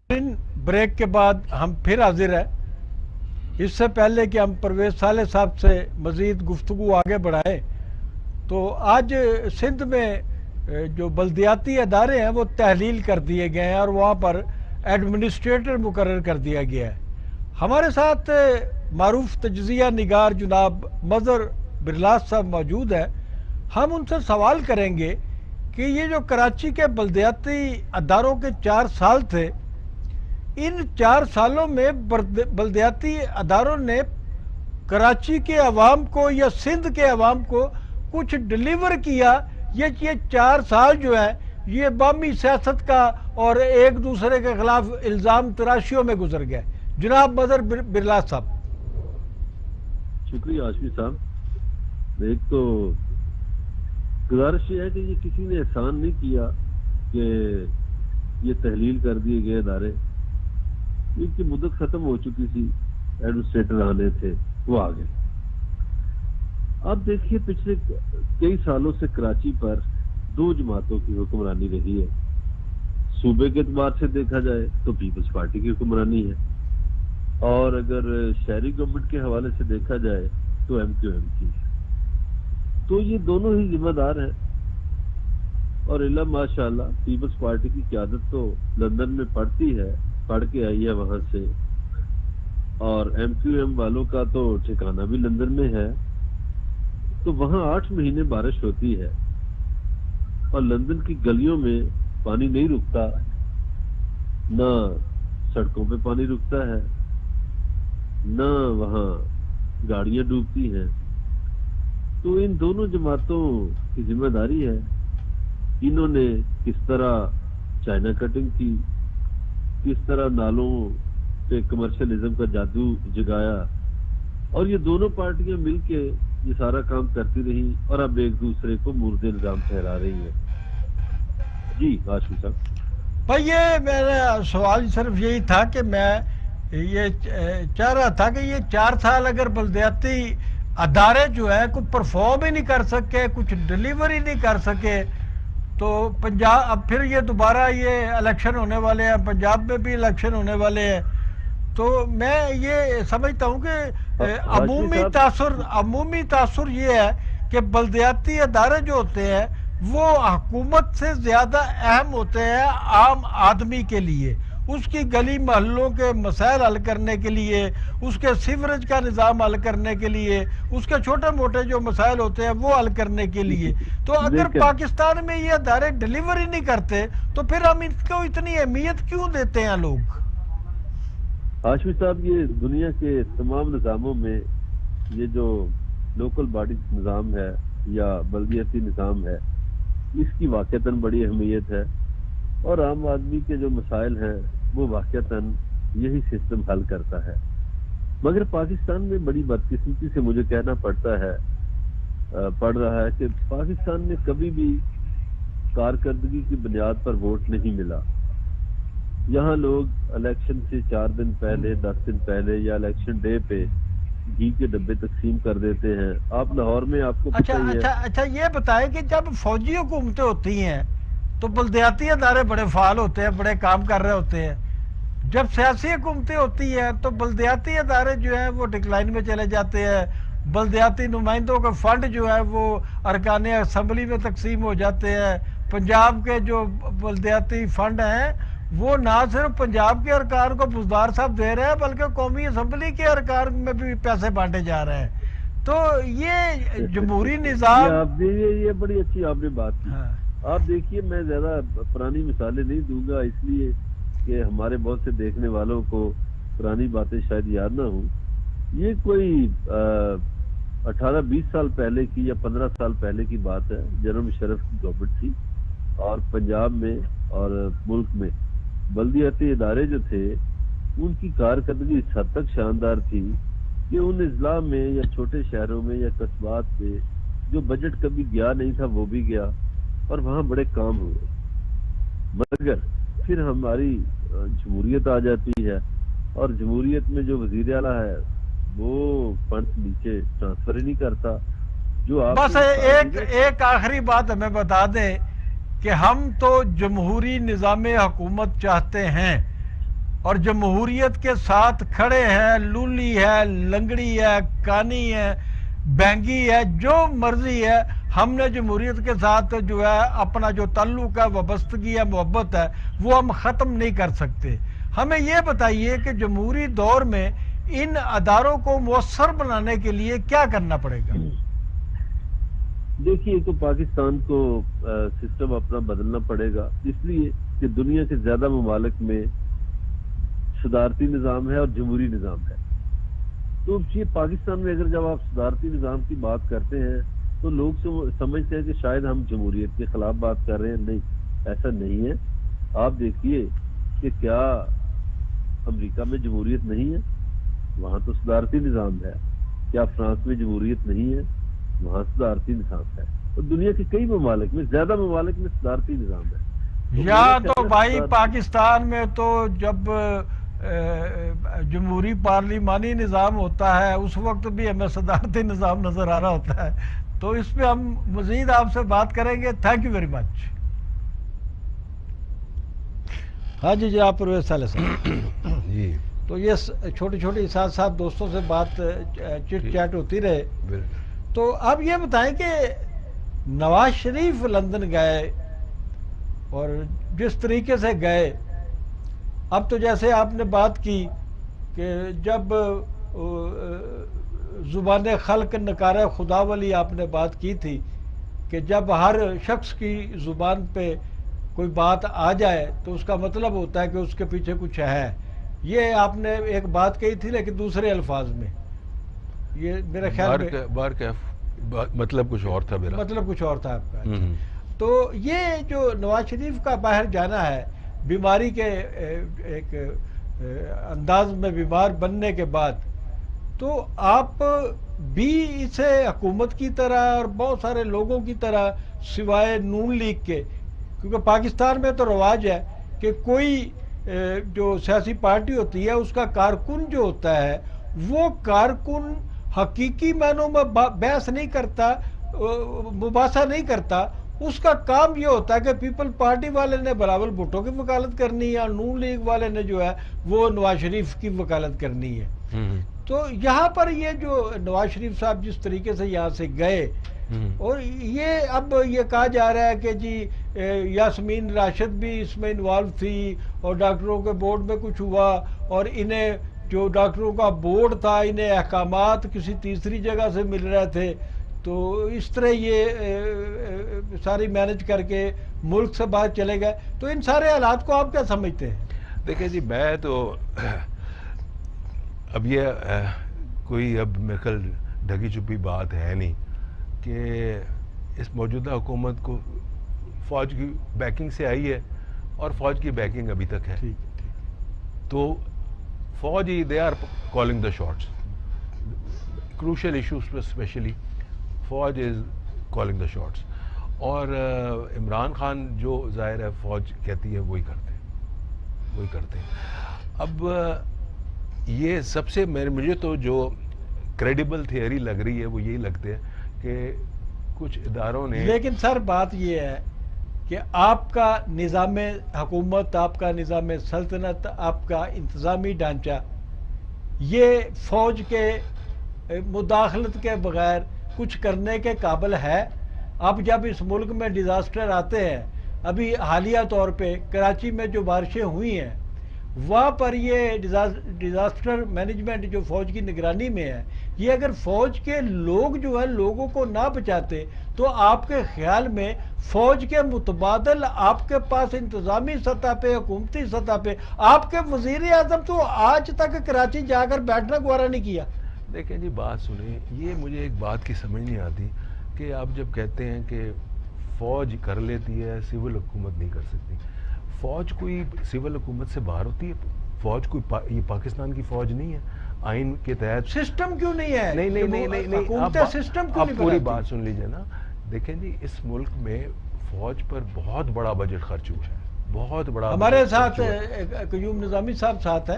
Break کے بعد ہم پھر حاضر ہیں۔ اس سے پہلے کہ ہم پرویز صالح صاحب سے مزید گفتگو آگے بڑھائیں، تو آج سندھ میں جو بلدیاتی ادارے ہیں وہ تحلیل کر دیے گئے ہیں اور وہاں پر ایڈمنسٹریٹر مقرر کر دیا گیا ہے۔ ہمارے ساتھ معروف تجزیہ نگار جناب مظہر برلاس صاحب موجود ہیں۔ ہم ان سے سوال کریں گے کہ یہ جو کراچی کے بلدیاتی اداروں کے 4 سال تھے، ان 4 سالوں میں بلدیاتی اداروں نے کراچی کے عوام کو یا سندھ کے عوام کو کچھ ڈلیور کیا؟ یہ 4 سال جو ہے یہ بامی سیاست کا اور ایک دوسرے کے خلاف الزام تراشیوں میں گزر گئے۔ جناب مظہر برلاس صاحب۔ شکریہ ہاشمی صاحب۔ ایک تو گزارش یہ ہے کہ یہ کسی نے احسان نہیں کیا کہ یہ تحلیل کر دیے گئے ادارے، ان کی مدت ختم ہو چکی تھی، ایڈمنسٹریٹر آنے تھے وہ آ گئے۔ اب دیکھیے پچھلے کئی سالوں سے کراچی پر 2 جماعتوں کی حکمرانی رہی ہے۔ صوبے کے اعتبار سے دیکھا جائے تو پیپلز پارٹی کی حکمرانی ہے، اور اگر شہری گورنمنٹ کے حوالے سے دیکھا جائے تو MQM کی ہے۔ تو یہ دونوں ہی ذمہ دار ہیں، اور اللہ ماشاءاللہ پیپلز پارٹی کی قیادت تو لندن میں پڑھتی ہے، پڑھ کے آئی ہے وہاں سے، اور MQM والوں کا تو ٹھکانہ بھی لندن میں ہے۔ تو وہاں 8 مہینے بارش ہوتی ہے اور لندن کی گلیوں میں پانی نہیں رکتا، نہ سڑکوں پہ پانی رکتا ہے، نہ وہاں گاڑیاں ڈوبتی ہیں۔ تو ان دونوں جماعتوں کی ذمہ داری ہے، انہوں نے کس طرح چائنا کٹنگ کی، کس طرح نالوں پہ کمرشلزم کا جادو جگایا، اور یہ دونوں پارٹیاں مل کے یہ سارا کام کرتی رہی اور اب ایک دوسرے کو مورد الزام ٹھہرا رہی ہیں۔ جی ہاشمی صاحب۔ بھائی یہ میرا سوال صرف یہی تھا کہ میں یہ چاہ رہا تھا کہ یہ 4 سال اگر بلدیاتی ادارے جو ہے کچھ پرفارم ہی نہیں کر سکے، کچھ ڈلیور ہی نہیں کر سکے، تو پنجاب اب پھر یہ دوبارہ یہ الیکشن ہونے والے ہیں، Punjab میں بھی الیکشن ہونے والے ہیں، تو میں یہ سمجھتا ہوں کہ عمومی تاثر یہ ہے کہ بلدیاتی ادارے جو ہوتے ہیں وہ حکومت سے زیادہ اہم ہوتے ہیں عام آدمی کے لیے، اس کی گلی محلوں کے مسائل حل کرنے کے لیے، اس کے سیوریج کا نظام حل کرنے کے لیے، اس کے چھوٹے موٹے جو مسائل ہوتے ہیں وہ حل کرنے کے لیے۔ تو اگر پاکستان میں یہ ادارے ڈلیور ہی نہیں کرتے تو پھر ہم ان کو اتنی اہمیت کیوں دیتے ہیں لوگ؟ ہاشمی صاحب، یہ دنیا کے تمام نظاموں میں یہ جو لوکل باڈی نظام ہے یا بلدیاتی نظام ہے، اس کی واقعتاً بڑی اہمیت ہے، اور عام آدمی کے جو مسائل ہیں وہ واقعتاً یہی سسٹم حل کرتا ہے۔ مگر پاکستان میں بڑی بدقسمتی سے مجھے کہنا پڑ رہا ہے کہ پاکستان میں کبھی بھی کارکردگی کی بنیاد پر ووٹ نہیں ملا۔ یہاں لوگ الیکشن سے 4 دن پہلے، 10 دن پہلے یا الیکشن ڈے پہ گھی کے ڈبے تقسیم کر دیتے ہیں۔ آپ لاہور میں آپ کو پتہ ہی ہے۔ اچھا یہ بتائیں کہ جب فوجی حکومتیں ہوتی ہیں تو بلدیاتی ادارے بڑے فعال ہوتے ہیں، بڑے کام کر رہے ہوتے ہیں، جب سیاسی حکومتیں ہوتی ہیں تو بلدیاتی ادارے جو ہیں وہ ڈکلائن میں چلے جاتے ہیں، بلدیاتی نمائندوں کا فنڈ جو ہے وہ ارکان اسمبلی میں تقسیم ہو جاتے ہیں۔ پنجاب کے جو بلدیاتی فنڈ ہیں وہ نہ صرف پنجاب کے ارکان کو بزدار صاحب دے رہے ہیں بلکہ قومی اسمبلی کے ارکان میں بھی پیسے بانٹے جا رہے ہیں۔ تو یہ جمہوری نظام یہ بڑی اچھی آپ نے بات کی۔ آپ دیکھیے، میں زیادہ پرانی مثالیں نہیں دوں گا اس لیے کہ ہمارے بہت سے دیکھنے والوں کو پرانی باتیں شاید یاد نہ ہوں۔ یہ کوئی 18-20 سال پہلے کی یا 15 سال پہلے کی بات ہے۔ جنرل مشرف کی گورنمنٹ تھی، اور پنجاب میں اور ملک میں بلدیاتی ادارے جو تھے ان کی کارکردگی اس حد تک شاندار تھی کہ ان اضلاع میں یا چھوٹے شہروں میں یا قصبات میں جو بجٹ کبھی گیا نہیں تھا وہ بھی گیا، اور وہاں بڑے کام ہوئے۔ مگر پھر ہماری جمہوریت آ جاتی ہے، اور جمہوریت میں جو وزیر اعلیٰ ہے وہ فنڈ نیچے ٹرانسفر ہی نہیں کرتا۔ جو آپ بس ایک آخری بات ہمیں بتا دیں کہ ہم تو جمہوری نظام حکومت چاہتے ہیں، اور جمہوریت کے ساتھ کھڑے ہیں، لولی ہے، لنگڑی ہے، کانی ہے، بینگی ہے، جو مرضی ہے، ہم نے جمہوریت کے ساتھ جو ہے اپنا جو تعلق ہے، وابستگی ہے، محبت ہے، وہ ہم ختم نہیں کر سکتے۔ ہمیں یہ بتائیے کہ جمہوری دور میں ان اداروں کو مؤثر بنانے کے لیے کیا کرنا پڑے گا؟ دیکھیے، تو پاکستان کو سسٹم اپنا بدلنا پڑے گا، اس لیے کہ دنیا کے زیادہ ممالک میں صدارتی نظام ہے اور جمہوری نظام ہے۔ تو یہ پاکستان میں اگر جب آپ صدارتی نظام کی بات کرتے ہیں تو لوگ سمجھتے ہیں کہ شاید ہم جمہوریت کے خلاف بات کر رہے ہیں۔ نہیں، ایسا نہیں ہے۔ آپ دیکھیے کہ کیا امریکہ میں جمہوریت نہیں ہے؟ وہاں تو صدارتی نظام ہے۔ کیا فرانس میں جمہوریت نہیں ہے؟ وہاں صدارتی نظام ہے۔ اور دنیا کے کئی ممالک میں، زیادہ ممالک میں صدارتی نظام ہے۔ یا تو بھائی پاکستان میں تو جب جمہوری پارلیمانی نظام ہوتا ہے اس وقت بھی ہمیں صدارتی نظام نظر آ رہا ہوتا ہے۔ تو اس پہ ہم مزید آپ سے بات کریں گے۔ Thank you very much. ہاں جی، جناب پرویز صالح صاحب جی، تو یہ چھوٹی چھوٹی ساتھ ساتھ دوستوں سے بات چٹ چیٹ ہوتی رہے۔ تو آپ یہ بتائیں کہ نواز شریف لندن گئے اور جس طریقے سے گئے، اب تو جیسے آپ نے بات کی کہ جب زبان خلق نکارہ خدا والی آپ نے بات کی تھی کہ جب ہر شخص کی زبان پہ کوئی بات آ جائے تو اس کا مطلب ہوتا ہے کہ اس کے پیچھے کچھ ہے۔ یہ آپ نے ایک بات کہی تھی لیکن دوسرے الفاظ میں، یہ میرے خیال میں بار کا مطلب کچھ اور تھا میرا، مطلب کچھ اور تھا آپ کا۔ تو یہ جو نواز شریف کا باہر جانا ہے بیماری کے ایک انداز میں بیمار بننے کے بعد، تو آپ بھی اسے حکومت کی طرح اور بہت سارے لوگوں کی طرح سوائے نون لیگ کے، کیونکہ پاکستان میں تو رواج ہے کہ کوئی جو سیاسی پارٹی ہوتی ہے اس کا کارکن جو ہوتا ہے وہ کارکن حقیقی معنوں میں بحث نہیں کرتا، مباحثہ نہیں کرتا۔ اس کا کام یہ ہوتا ہے کہ پیپل پارٹی والے نے بلاول بھٹو کی وکالت کرنی ہے اور نون لیگ والے نے جو ہے وہ نواز شریف کی وکالت کرنی ہے۔ تو یہاں پر یہ جو نواز شریف صاحب جس طریقے سے یہاں سے گئے، اور یہ اب یہ کہا جا رہا ہے کہ جی یاسمین راشد بھی اس میں انوالو تھی اور ڈاکٹروں کے بورڈ میں کچھ ہوا، اور انہیں جو ڈاکٹروں کا بورڈ تھا انہیں احکامات کسی تیسری جگہ سے مل رہے تھے، تو اس طرح یہ ساری مینج کر کے ملک سے باہر چلے گئے۔ تو ان سارے حالات کو آپ کیا سمجھتے ہیں؟ دیکھیں جی، میں تو اب یہ کوئی اب میرے خیال ڈھکی چھپی بات ہے نہیں کہ اس موجودہ حکومت کو فوج کی بیکنگ سے آئی ہے اور فوج کی بیکنگ ابھی تک ہے۔ تو فوج ہی they are calling the shots, crucial issues پہ اسپیشلی فوج از کالنگ دا شاٹس، اور عمران خان جو ظاہر ہے فوج کہتی ہے وہی کرتے ہیں۔ اب یہ سب سے مجھے تو جو کریڈیبل تھیوری لگ رہی ہے وہ یہی لگتے ہیں کہ کچھ اداروں نے، لیکن سر بات یہ ہے کہ آپ کا نظام حکومت، آپ کا نظام سلطنت، آپ کا انتظامی ڈھانچہ یہ فوج کے مداخلت کے بغیر کچھ کرنے کے قابل ہے؟ اب جب اس ملک میں ڈیزاسٹر آتے ہیں، ابھی حالیہ طور پہ کراچی میں جو بارشیں ہوئی ہیں وہاں پر یہ ڈیزاسٹر مینجمنٹ جو فوج کی نگرانی میں ہے، یہ اگر فوج کے لوگ جو ہے لوگوں کو نہ بچاتے تو آپ کے خیال میں فوج کے متبادل آپ کے پاس انتظامی سطح پہ، حکومتی سطح پہ آپ کے وزیر اعظم تو آج تک کراچی جا کر بیٹھنا گوارا نہیں کیا؟ دیکھیں جی بات سنیں، یہ مجھے ایک بات کی سمجھ نہیں آتی کہ آپ جب کہتے ہیں کہ فوج کر لیتی ہے سول حکومت نہیں کر سکتی، فوج کوئی سول حکومت سے باہر ہوتی ہے؟ فوج کوئی یہ پاکستان کی فوج نہیں ہے؟ آئین کے تحت سسٹم کیوں نہیں ہے؟ نہیں، حکومت سسٹم کیوں آپ نہیں پوری بناتی؟ بات سن لیجئے نا۔ دیکھیں جی، اس ملک میں فوج پر بہت بڑا بجٹ خرچ ہوا ہے، بہت بڑا۔ ہمارے ساتھ قیوم نظامی صاحب ساتھ ہیں،